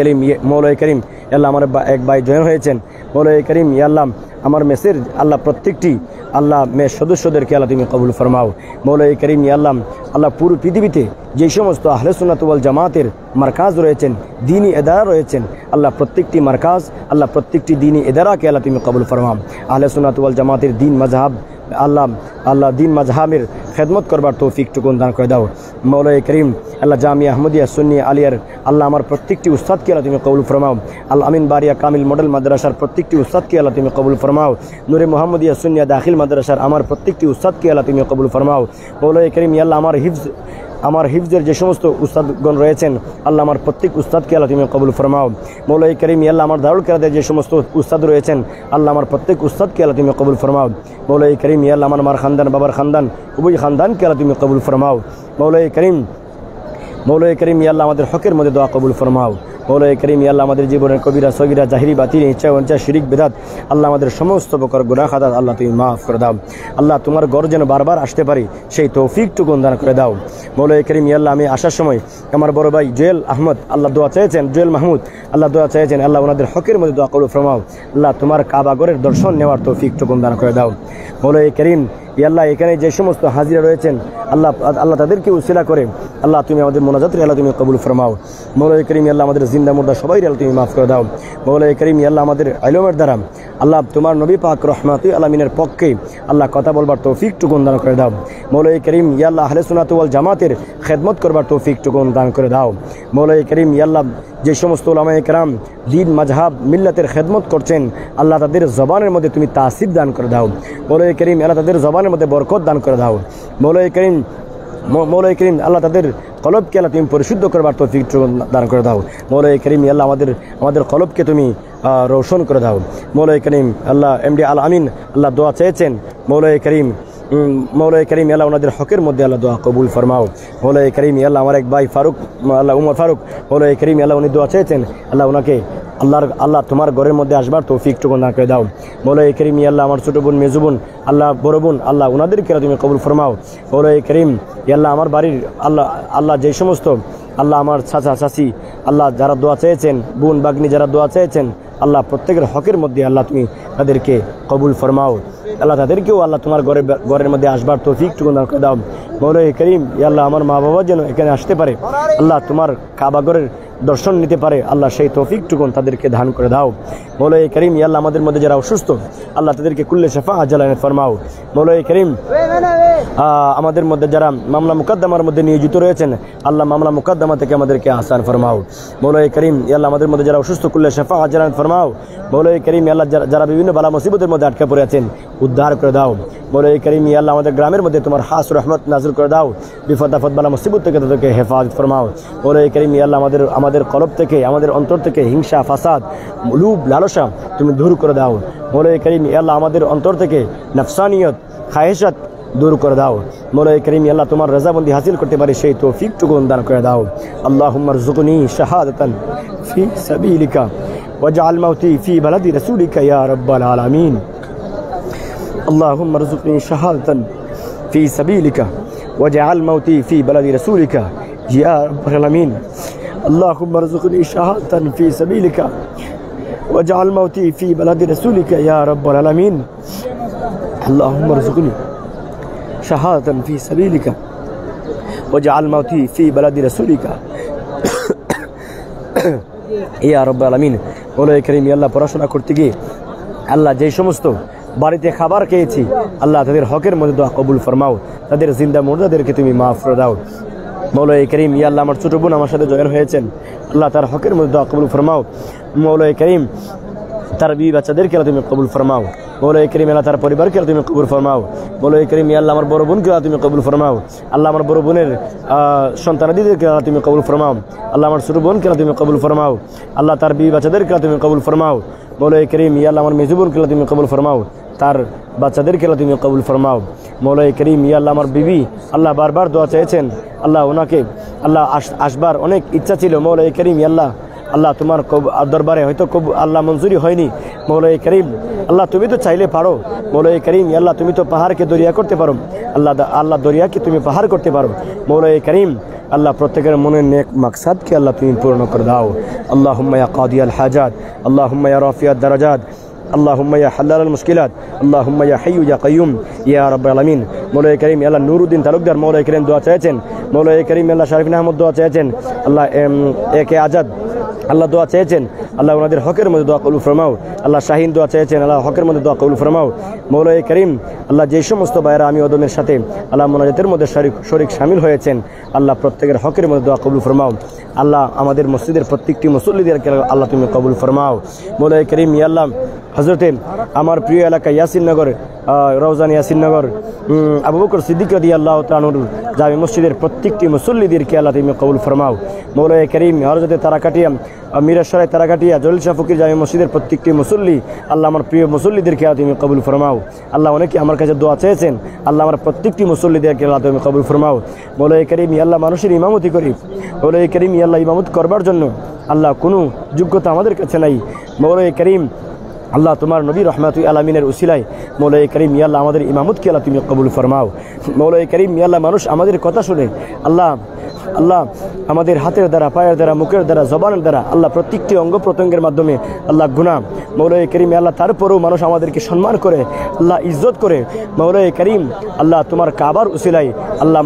করিম আল্লাহ আমার এক ভাই জয়েন হয়েছেন মৌলাই করিম ইয়া আল্লাহ আমার মেসের আল্লাহ প্রত্যেকটি আল্লাহ মেয়ের সদস্যদেরকে আল্লাহ তুমি কবুল ফরমাও মৌলাই করিম ইয়া আল্লাহ পুরো পৃথিবীতে যেই সমস্ত আহলে সুন্নাত ওয়াল জামাতের মারকাজ রয়েছেন দ্বীনি ইদারা রয়েছেন আল্লাহ প্রত্যেকটি মারকাজ আল্লাহ প্রত্যেকটি দ্বীনি ইদারাকে আল্লাহ তুমি কবুল ফরমাও আহলে সুন্নাত ওয়াল জামাতের দ্বীন মাযহাব আল্লাহ দ্বীন মাযহাবের খেদমত করবার তৌফিকটুকু দান করে দাও মৌলাই করিম আল্লাহ জামিয়া আহমদিয়া সুন্নি আলিয়ার আল্লাহ আমার প্রত্যেকটি উস্তাদকে আল্লাহ তুমি কবুল ফরমাও আল আমিন বারিয়া কামিল মডেল মাদ্রাসার প্রত্যেকটি উস্তাদকে আল্লাহ তুমি কবুল ফরমাও নূরে মোহাম্মদিয়া সুন্নিয়া দাখিল মাদ্রাসার আমার প্রত্যেকটি উস্তাদকে আল্লাহ তুমি কবুল ফরমাও মৌলাই করিম আল্লাহ আমার হিফজের যে সমস্ত উস্তাদগণ রয়েছেন আল্লাহ আমার প্রত্যেক উস্তাদকে আল্লাহ তুমি কবুল ফরমাও মৌলাই করিম আল্লাহ আমার দারুল কিরাতের যে সমস্ত উস্তাদ রয়েছেন আল্লাহ আমার প্রত্যেক উস্তাদকে আল্লাহ তুমি কবুল ফরমাও মৌলাই করিম আল্লাহ আমার মার খানদান বাবার খানদান উভয় খানদানকে আল্লাহ তুমি কবুল ফরমাও মৌলাই করিম আল্লাহ আমাদের হকের মধ্যে দোয়া কবুল ফরমাও মৌলাই করিম আল্লাহ আমাদের জীবনের কবিরা সগিরা জাহিরি বাতিল ইচ্ছা অনিচ্ছা শিরিক বেদাত আল্লাহ আমাদের সমস্ত প্রকার গুনাহ খাতাত আল্লাহ তুমি মাফ করে দাও আল্লাহ তোমার ঘর যেন বারবার আসতে পারি সেই তৌফিকটুকু দান করে দাও মৌলাই করিম আল্লাহ আমি আসার সময় আমার বড় ভাই জুয়েল আহমদ আল্লাহ দোয়া চেয়েছেন জুয়েল মাহমুদ আল্লাহ দোয়া চেয়েছেন আল্লাহ ওনাদের হকের মধ্যে দোয়া কবুল ফরমাও আল্লাহ তোমার কাবা ঘরের দর্শন নেওয়ার তৌফিকটুকু দান করে দাও মৌলাই করিম আল্লাহ এখানে যে সমস্ত হাজিরা রয়েছেন আল্লাহ তাদেরকে উসিলা করে আল্লাহ তুমি আমাদের মোনাজাতের আল্লাহ তুমি কবুল ফরমাও মৌলাই করিম আল্লাহ আমাদের জিন্দা মুর্দা সবাই আল্লাহ তুমি মাফ করে দাও মৌলাই করিম আল্লাহ আমাদের ইলমের দ্বারা আল্লাহ তোমার নবী পাক রহমাতুল আলামিনের পক্ষে আল্লাহ কথা বলবার তৌফিকটুকু দান করে দাও মৌলাই করিম আল্লাহ আহলে সুন্নাত ওয়াল জামাতের খেদমত করবার তৌফিকটুকু দান করে দাও মৌলাই করিম আল্লাহ যে সমস্ত উলামায়ে কেরাম দ্বীন মাযহাব মিল্লাতের খেদমত করছেন আল্লাহ তাদের জবানের মধ্যে তুমি তাসির দান করে দাও মৌলাই করিম আল্লাহ তাদের জবানের মধ্যে বরকত দান করে দাও মৌলাই করিম আল্লাহ তাদের কলবকে আল্লাহ তুমি পরিশুদ্ধ করবার তৌফিক দান করে দাও মৌলাই করিম আল্লাহ আমাদের কলবকে তুমি রোশন করে দাও মৌলাই করিম আল্লাহ এমডি আল আমিন আল্লাহ দোয়া চেয়েছেন মৌলাই করিম আল্লাহ ওনাদের হকের মধ্যে আল্লাহ দোয়া কবুল ফরমাও মৌলাই করিম আল্লাহ আমার এক ভাই ফারুক আল্লাহ উমর ফারুক মৌলাই করিম আল্লাহ উনি দোয়া চেয়েছেন আল্লাহ ওনাকে আল্লাহ তোমার ঘরের মধ্যে আসবার তৌফিকটুকু দান করে দাও মৌলাই করিম আল্লাহ আমার ছোটো বোন মেজু বোন আল্লাহ বড় বোন আল্লাহ ওনাদেরকে তুমি কবুল ফরমাও মৌলাই করিম আল্লাহ আমার বাড়ির আল্লাহ যে সমস্ত আল্লাহ আমার চাচা চাচি আল্লাহ যারা দোয়া চেয়েছেন বোন বাগ্নি যারা দোয়া চেয়েছেন আল্লাহ প্রত্যেকের হকের মধ্যে আল্লাহ তুমি তাদেরকে কবুল ফরমাও আল্লাহ তাদেরকেও আল্লাহ তোমার ঘরের মধ্যে আসবার তৌফিকটুকু দান করে দাও মৌলাই করিম আল্লাহ আমার মা বাবা যেন এখানে আসতে পারে আল্লাহ তোমার কাবা ঘরের দর্শন নিতে পারে আল্লাহ সেই তৌফিকটুকু তাদেরকে দান করে দাও মৌলাই করিম আল্লাহ আমাদের মধ্যে যারা অসুস্থ আল্লাহ তাদেরকে কুল্লে শাফা আজালান ফরমাও মৌলাই করিম আমাদের মধ্যে যারা মামলা মুকদ্দমার মধ্যে নিয়োজিত রয়েছেন আল্লাহ মামলা মুকদ্দমা থেকে আমাদেরকে আসান ফরমাও মৌলাই করিম আল্লাহ আমাদের মধ্যে যারা অসুস্থ কুল্লে শাফা আজালান ফরমাও মৌলাই করিম আল্লাহ যারা বিভিন্ন বালা মুসিবতের মধ্যে আটকে পড়ে আছেন উদ্ধার করে দাও মৌলাই করিম আল্লাহ আমাদের গ্রামের মধ্যে তোমার হাস রহমত নাজিল করে দাও বিপদ আপদ বালা মুসিবত থেকে তাদেরকে হেফাজত ফরমাও মৌলাই করিম আল্লাহ আমাদের কলব থেকে আমাদের অন্তর থেকে হিংসা ফাসাদ লুভ লালসা তুমি দূর করে দাও মৌলাই করিম আল্লাহ আমাদের অন্তর থেকে নফসানিয়ত খায়েশাত দূর করে দাও মৌলাই করিম আল্লাহ তোমার রাজাবন্দি হাসিল করতে পারে সেই তৌফিকটুকু দান করে দাও আল্লাহুম্মা রযুকনি শাহাদাতান ফি সাবিলিকা ওয়াজআল মাউতি ফি বালাদি রাসূলিকা ইয়া রাব্বাল আলামিন আল্লাহুম্মা রযুকনি শাহাদাতান ফি সাবিলিকা ওয়াজআল মাউতি ফি বালাদি রাসূলিকা ইয়া রাব্বাল আলামিন اللهم ارزقني شهادة في سبيلك واجعل موتي في بلد رسولك يا رب العالمين اللهم ارزقني شهادة في سبيلك واجعل موتي في بلد رسولك يا رب العالمين মৌলাই করিম আল্লাহ পড়াশোনা করতে গিয়ে আল্লাহ যে সমস্ত বাড়িতে খাবার খেয়েছি আল্লাহ তাদের হকের মধ্যে দোয়া কবুল ফরমাও তাদের জিন্দা মুর্দাদেরকে তুমি মাফ করে দাও মৌলাই করিম ইয়া আল্লাহ আমার ছোট বোন আমার সাথে জয়েন হয়েছেন, আল্লাহ তার হকের মধ্যে দোয়া কবুল ফরমাও। মৌলাই করিম তার বিবি বাচ্চাদেরকে আল্লাহ তুমি কবুল ফরমাও। মৌলাই করিম আল্লাহ তার পরিবারকে আল্লাহ তুমি কবুল ফরমাও। মৌলাই করিম ইয়া আল্লাহ আমার বড় বোনকে আল্লাহ তুমি কবুল ফরমাও। আল্লাহ আমার বড় বোনের সন্তানাদিদেরকে আল্লাহ তুমি কবুল ফরমাও। আল্লাহ আমার ছোট বোনকে আল্লাহ তুমি কবুল ফরমাও। আল্লাহ তার বিবি বাচ্চাদেরকে আল্লাহ তুমি কবুল ফরমাও। মৌলাই করিম ইয়া আল্লাহ আমার মেজু বোনকে আল্লাহ তুমি কবুল ফরমাও, তার বাচ্চাদেরকে আল্লাহ তুমি কবুল ফরমাও। মৌলাই করিম ইয়া আল্লাহ আমার বিবি আল্লাহ বারবার দোয়া চেয়েছেন, আল্লাহ ওনাকে আল্লাহ আসবার অনেক ইচ্ছা ছিল। মৌলাই করিম ইয়া আল্লাহ আল্লাহ তোমার দরবারে হয়তো আল্লাহ মঞ্জুরি হয়নি। মৌলাই করিম আল্লাহ তুমি তো চাইলে পারো। মৌলাই করিম আল্লাহ তুমি তো পাহাড়কে দরিয়া করতে পারো, আল্লাহ দরিয়াকে তুমি পাহাড় করতে পারো। মৌলাই করিম আল্লাহ প্রত্যেকের মনের নেক মাকসাদকে আল্লাহ তুমি পূর্ণ করে দাও। আল্লাহুম্মা ইয়া কাদিয়াল হাজাত, আল্লাহুম্মা ইয়া রাফিয়াদ দারাজাত, আল্লাহুম্মা ইয়া হাল্লালাল মুশকিলাত, আল্লাহুম্মা ইয়া হাইয়্যু ইয়া কাইয়্যুম ইয়া রাব্বাল আলামিন। মৌলাই করিম আল্লাহ নুরুদ্দিন তালুকদার মৌলাই করিম দোয়া চেয়েছেন। মৌলাই করিম আল্লাহ শরীফ আহমদ দোয়া চেয়েছেন, আল্লাহ একে আজাদ আল্লাহ দোয়া চেয়েছেন, আল্লাহ ওনাদের হকের মধ্যে দোয়া কবুল ফরমাও। আল্লাহ শাহিন দোয়া চেয়েছেন, আল্লাহ হকের মধ্যে দোয়া কবুল ফরমাও। মৌলাই করিম আল্লাহ যে সমস্ত ভাইয়েরা আমি ওদমের সাথে আল্লাহ মোনাজাতের মধ্যে শরীক শামিল হয়েছেন, আল্লাহ প্রত্যেকের হকের মধ্যে দোয়া কবুল ফরমাও। আল্লাহ আমাদের মসজিদের প্রত্যেকটি মুসল্লিদেরকে আল্লাহ তুমি কবুল ফরমাও। মৌলাই করিম ইয়া আল্লাহ হযরতে আমার প্রিয় এলাকা ইয়াসিননগর রওজান ইয়াসিননগর আবু বকর সিদ্দিক রাদিয়াল্লাহু তাআলা আনহু জামে মসজিদের প্রত্যেকটি মুসল্লিদেরকে আল্লাহ তুমি কবুল ফরমাও। মৌলাই করিম হযরতে তারাকাটিয়া মিরাসরাই তারাকাটিয়া জলিল শাহ ফকির জামে মসজিদের প্রত্যেকটি মুসল্লি আল্লাহ আমার প্রিয় মুসল্লিদেরকে আল্লাহ তুমি কবুল ফরমাও। আল্লাহ অনেকে আমার কাছে দোয়া চেয়েছেন, আল্লাহ আমার প্রত্যেকটি মুসল্লিদেরকে আল্লাহ তুমি কবুল ফরমাও। মৌলাই করিম আল্লাহ মানুষের ইমামতি করি। মৌলাই করিম আল্লাহ ইমামত করবার জন্য আল্লাহ কোনো যোগ্যতা আমাদের কাছে নাই। মৌলাই করিম আল্লাহ তোমার নবী রহমাতুল আলামিনের উসিলায় মৌলাই করিম আল্লাহ আমাদের ইমামতকে আল্লাহ তুমি কবুল ফরমাও। মৌলাই করিম আল্লাহ মানুষ আমাদের কথা শুনে আল্লাহ আল্লাহ আমাদের হাতের দ্বারা, পায়ের দ্বারা, মুখের দ্বারা, জবানের দ্বারা আল্লাহ প্রত্যেকটি অঙ্গ প্রত্যঙ্গের মাধ্যমে আল্লাহ গুনাহ। মৌলাই করিম আল্লাহ তারপরেও মানুষ আমাদেরকে সম্মান করে, আল্লাহ ইজ্জত করে। মৌলাই করিম আল্লাহ তোমার কাবার উসিলায় আল্লাহ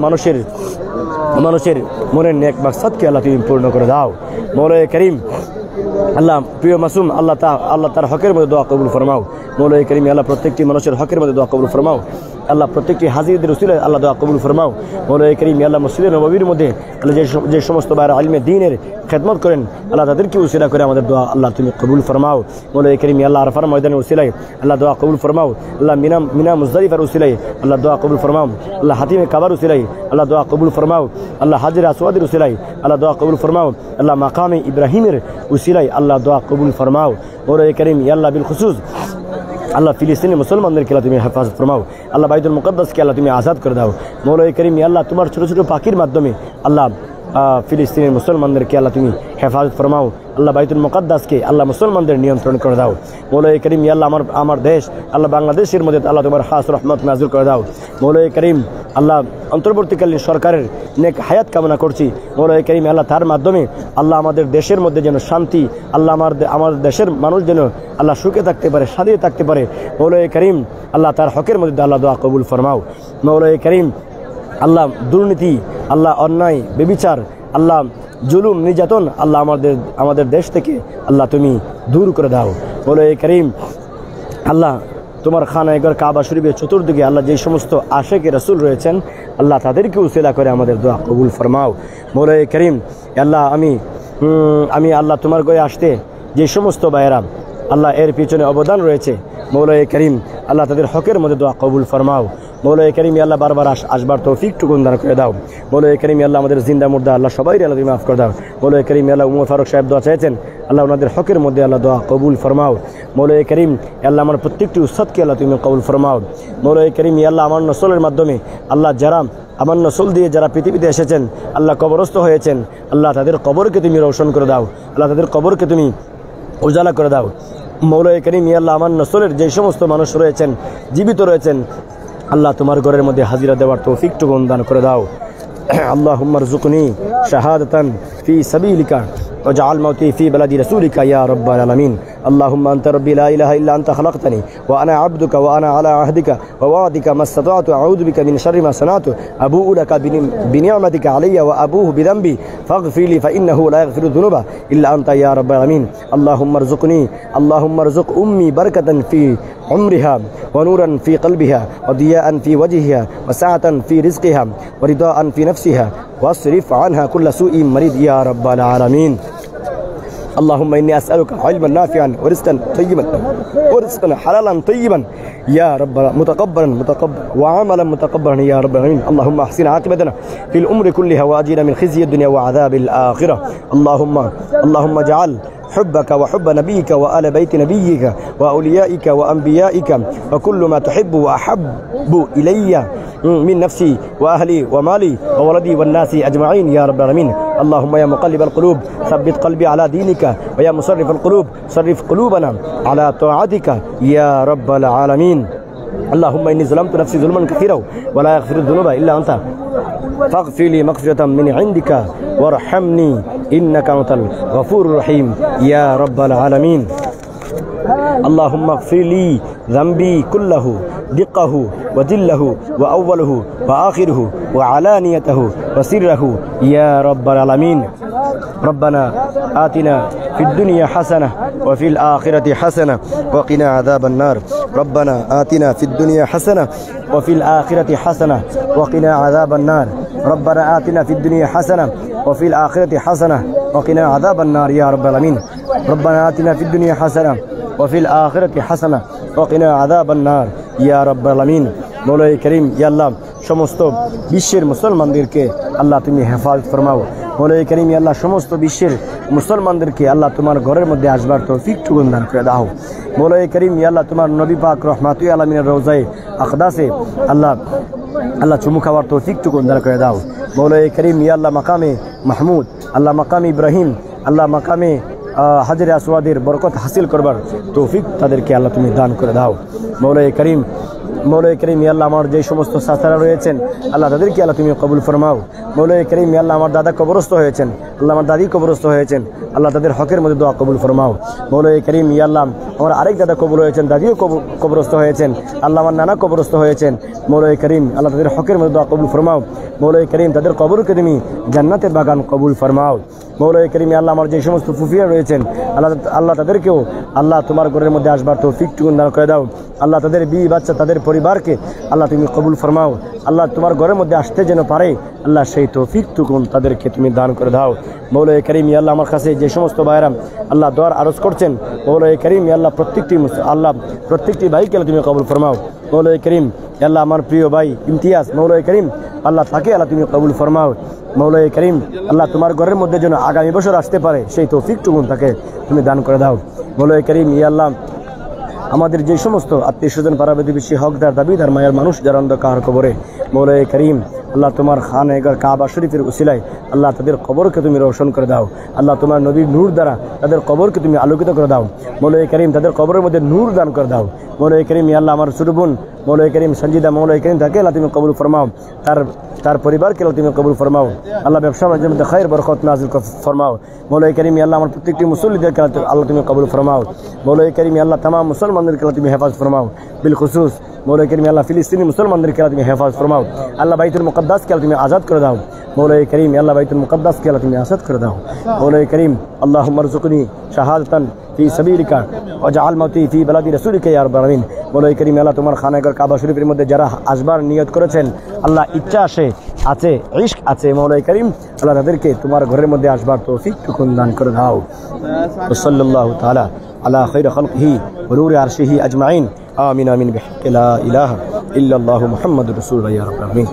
মানুষের মনের নেক মাকসাদকে আল্লাহ তুমি পূর্ণ করে দাও। মৌলাই করিম আল্লাহ প্রিয় মাসুম আল্লাহ তার হকের মধ্যে দোয়া কবুল ফরমাও। মৌলাই করিম আল্লাহ প্রত্যেকটি মানুষের হকের মধ্যে দোয়া কবুল ফরমাও। আল্লাহ প্রত্যেকটি হাজিরদের উসিলায় আল্লাহ দোয়া কবুল ফরমাও। মৌলাই করিম আল্লাহ মসজিদে নববীর মধ্যে আল্লাহ যে সমস্ত ভাইরা ইলমে দ্বীনের খেদমত করেন আল্লাহ তাদেরকে উসিলা করে আমাদের দোয়া আল্লাহ তুমি কবুল ফরমাও। মৌলাই করিম আল্লাহ আরফার ময়দানের উসিলায় আল্লাহ দোয়া কবুল ফরমাও। আল্লাহ মিনা মুজদালিফার উসিলায় আল্লাহ দোয়া কবুল ফরমাও। আল্লাহ হাতিমে কাবার উসিলায় আল্লাহ দোয়া কবুল ফরমাও। আল্লাহ হাজির আসওয়াদের উসিলায় আল্লাহ দোয়া কবুল ফরমাও। আল্লাহ মাকামে ইব্রাহিমের উসিলায় আল্লাহ দোয়া কবুল ফরমাও। মৌলাই করিম আল্লাহ বিল খুসুস আল্লাহ ফিলিস্তিনি মুসলমানদেরকে আল্লাহ তুমি হেফাজত ফরমাও। আল্লাহ বাইতুল মুকদ্দাসকে আল্লাহ তুমি আজাদ করে দাও। মৌলাই করিম আল্লাহ তোমার ছোটো ছোটো পাখির মাধ্যমে আল্লাহ ফিলিস্তিনের মুসলমানদেরকে আল্লাহ তুমি হেফাজত ফরমাও। আল্লাহ বাইতুল মুকদ্দাসকে আল্লাহ মুসলমানদের নিয়ন্ত্রণ করে দাও। মৌলাই করিম আল্লাহ আমার দেশ আল্লাহ বাংলাদেশের মধ্যে আল্লাহ তোমার খাস রহমত নাজিল করে দাও। মৌলাই করিম আল্লাহ অন্তর্বর্তীকালীন সরকারের নেক হায়াত কামনা করছি। মৌলাই করিম আল্লাহ তার মাধ্যমে আল্লাহ আমাদের দেশের মধ্যে যেন শান্তি, আল্লাহ আমার দেশের মানুষ যেন আল্লাহ সুখে থাকতে পারে, শান্তিতে থাকতে পারে। মৌলাই করিম আল্লাহ তার হকের মধ্যে আল্লাহ দোয়া কবুল ফরমাও। মৌলাই করিম আল্লাহ দুর্নীতি, আল্লাহ অন্যায়, বেবিচার, আল্লাহ জুলুম, নির্যাতন আল্লাহ আমাদের দেশ থেকে আল্লাহ তুমি দূর করে দাও। মৌলাই করিম আল্লাহ তোমার খানায়গর কাবা শরীফের চতুর্দিকে আল্লাহ যে সমস্ত আশেকে রাসূল রয়েছেন আল্লাহ তাদেরকে উসিলা করে আমাদের দোয়া কবুল ফরমাও। মৌলাই করিম আল্লাহ আমি আল্লাহ তোমার ঘরে আসতে যে সমস্ত ভাইয়েরা আল্লাহ এর পিছনে অবদান রয়েছে মৌলাই করিম আল্লাহ তাদের হকের মধ্যে দোয়া কবুল ফরমাও। মৌলাই করিম আল্লাহ বারবার আসবার তৌফিকটুকু দান করে দাও। মৌলাই করিম আল্লাহ আমাদের জিন্দা মুর্দা আল্লাহ সবাই আল্লাহ তুমি মাফ করে দাও। মৌলাই করিম আল্লাহ উমর ফারুক সাহেব দোয়া চেয়েছেন আল্লাহ ওনাদের হকের মধ্যে আল্লাহ দোয়া কবুল ফরমাও। মৌলাই করিম আল্লাহ আমার প্রত্যেকটি উস্তাদকে আল্লাহ তুমি কবুল ফরমাও। মৌলাই করিম আল্লাহ আমার নসলের মাধ্যমে আল্লাহ যারা আমার নসল দিয়ে যারা পৃথিবীতে এসেছেন আল্লাহ কবরস্থ হয়েছেন আল্লাহ তাদের কবরকে তুমি রোশন করে দাও, আল্লাহ তাদের কবরকে তুমি উজালা করে দাও। মৌলাই করিম আল্লাহ আমার নসলের যে সমস্ত মানুষ রয়েছেন জীবিত রয়েছেন আল্লাহ তোমার ঘরের মধ্যে হাজিরা দেওয়ার তৌফিকটুকু দান করে দাও। আল্লাহুম্মা রযুকনি শাহাদাতান ফি সাবিলিকা ওয়াজআল মাউতি ফি বালাদি রাসূলিকা ইয়া রাব্বাল আলামিন। اللهم أنت ربي لا إله إلا أنت خلقتني وأنا عبدك وأنا على عهدك ووعدك ما استطعت أعوذ بك من شر ما صنعت أبوء لك بنعمتك علي وأبوه بذنبي فاغفر لي فإنه لا يغفر الذنوب إلا أنت يا رب العالمين اللهم ارزق أمي بركة في عمرها ونورا في قلبها وضياء في وجهها وسعة في رزقها ورضاء في نفسها واصرف عنها كل سوء مريض يا رب العالمين اللهم إني أسألك علما نافعا ورزقا حلالا طيبا يا رب متقبلا وعملا متقبلا يا رب العالمين اللهم أحسن عاقبتنا في الأمور كلها وأجينا من خزي الدنيا وعذاب الآخرة اللهم اجعل حبك وحب نبيك وآل بيت نبيك وأوليائك وأنبيائك وكل ما تحب وأحب إلي من نفسي وأهلي ومالي وولدي والناس أجمعين يا رب العالمين اللهم يا مقلب القلوب ثبت قلبي على دينك ويا مصرف القلوب صرف قلوبنا على طاعتك يا رب العالمين اللهم إني ظلمت نفسي ظلما كثيرا ولا يغفر الذنوب إلا أنت فاغفر لي مغفرة من عندك وارحمني إنك أنت الغفور الرحيم يا رب العالمين اللهم اغفر لي ذنبي كله دقه وجله وأوله وآخره وعلانيته وسره يا رب العالمين ربنا آتنا في الدنيا حسنة وفي الآخرة حسنة وقنا عذاب النار ربنا آتنا في الدنيا حسنة وفي الآخرة حسنة وقنا عذاب النار ربنا آتنا في الدنيا حسنة وفي الآخرة حسنة وقنا عذاب النار يا رب العالمين ربنا آتنا في الدنيا حسنة وفي الآخرة حسنة وقنا عذاب النار يا رب العالمين مولاي كريم يا الله সমস্ত বিশ্বের মুসলমানদেরকে আল্লাহ তুমি হেফাজত ফরমাও مولاي كريم يا الله সমস্ত বিশ্বের মুসলমানদেরকে আল্লাহ তোমার ঘরের মধ্যে আসবার তৌফিক দান করে দাও مولاي كريم يا الله তোমার নবী পাক রহমাতুল আলামিনের রওজায়ে আকদাসে আল্লাহ চুমু খাওয়ার তৌফিক দান করে দাও مولاي كريم يا الله মাকামে মাহমুদ আল্লাহ মাকামে ইব্রাহিম আল্লাহ মাকামে হাজরে আসওয়াদের বরকত হাসিল করবার তৌফিক তাদেরকে আল্লাহ তুমি দান করে দাও مولاي كريم يا الله আমার যে সমস্ত সাসারা রয়েছেন আল্লাহ তাদেরকে আল্লাহ তুমি কবুল ফরমাও مولاي كريم يا الله আমার দাদা কবরস্থ হয়েছেন আল্লাহ আমার দাদি কবরস্থ হয়েছেন আল্লাহ তাদের হকের মধ্যে দোয়া কবুল ফরমাও مولاي كريم يا الله আমার আরেক দাদা কবুল হয়েছেন দাদিও কবরস্থ হয়েছেন আল্লাহ আমার নানা কবরস্থ হয়েছেন مولاي كريم আল্লাহ তাদের হকের মধ্যে দোয়া কবুল ফরমাও مولاي كريم তাদের কবরকে তুমি জান্নাতের বাগান কবুল ফরমাও مولاي كريم يا الله আমার যে সমস্ত ফুফিয়া রয়েছেন আল্লাহ তাদেরকেও আল্লাহ তোমার ঘরের মধ্যে আসবার তৌফিক দান করে দাও আল্লাহ তাদের বিবি বাচ্চা তাদের পরিবারকে আল্লাহ তুমি কবুল ফরমাও আল্লাহ তোমার ঘরের মধ্যে আসতে যেন পারে আল্লাহ সেই তৌফিক তাদেরকে তুমি দান করে দাও مولاي كريم يا الله আমার কাছে যে সমস্ত ভাইরা আল্লাহ দোয়ার আরজ করছেন مولاي كريم يا الله প্রত্যেকটি ভাইকে তুমি কবুল ফরমাও مولاي كريم يا الله আমার প্রিয় ভাই ইমতিয়াজ مولاي كريم আল্লাহ তাকে আল্লাহ তুমি কবুল ফরমাও مولاي كريم আল্লাহ তোমার ঘরের মধ্যে যেন আগামী বছর আসতে পারে সেই তৌফিক তাকে তুমি দান করে দাও مولاي كريم يا الله আমাদের যে সমস্ত আত্মীয় স্বজন পাড়া প্রতিবেশী হকদার দাবিদার মায়ের মানুষ যারা অন্ধকার কবরে مولاي كريم আল্লাহ তোমার খানেগার কাবা শরীফের উসিলায় আল্লাহ তাদের কবরকে তুমি রোশন করে দাও আল্লাহ তোমার নবীর নূর দ্বারা তাদের কবরকে তুমি আলোকিত করে দাও مولاي كريم তাদের কবরের মধ্যে নূর দান করে দাও مولاي كريم আল্লাহ আমার ছোট বোন مولاي كريم সঞ্জিদা مولاي كريم তাকে আল্লাহ তুমি কবুল ফরমাও তার পরিবারকে আল্লাহ তুমি কবুল ফরমাও আল্লাহ ব্যবসা বাণিজ্যের মধ্যে খায়ের বরকত নাজিল ফরমাও مولاي كريم আল্লাহ আমার প্রত্যেকটি মুসল্লিদেরকে আল্লাহ তুমি কবুল ফরমাও مولاي كريم আল্লাহ तमाम মুসলমানদেরকে আল্লাহ তুমি হেফাজত ফরমাও বিলখুসুস مولاي كريم আল্লাহ ফিলিস্তিনি মুসলমানদেরকে আল্লাহ তুমি হেফাজত ফরমাও আল্লাহ বাইতুল মুকদ্দাস কে তুমি আজাদ করে দাও مولاي كريم আল্লাহ বাইতুল মুকদ্দাস কে তুমি আজাদ করে দাও مولاي كريم اللهم ارزقني شهادة في سبيلك واجعل موتي في بلاد رسولك يا رب العالمين مولاي كريم আল্লাহ তোমার খানাগার কাবা শরীফের মধ্যে যারা আসবার নিয়ত করেছেন আল্লাহ ইচ্ছা আছে ইশক আছে مولاي كريم আল্লাহ তাদেরকে তোমার ঘরের মধ্যে আসবার তৌফিক দান করে দাও সাল্লাল্লাহু তাআলা আলা খায়র খালকিহি ওয়া নূরি আরশিহি আজমাইন আমিন আমিন বিহাক্কি লা ইলাহা ইল্লাল্লাহু মুহাম্মাদুর রাসূলুল্লাহ ইয়া রাব্বাল আলামিন।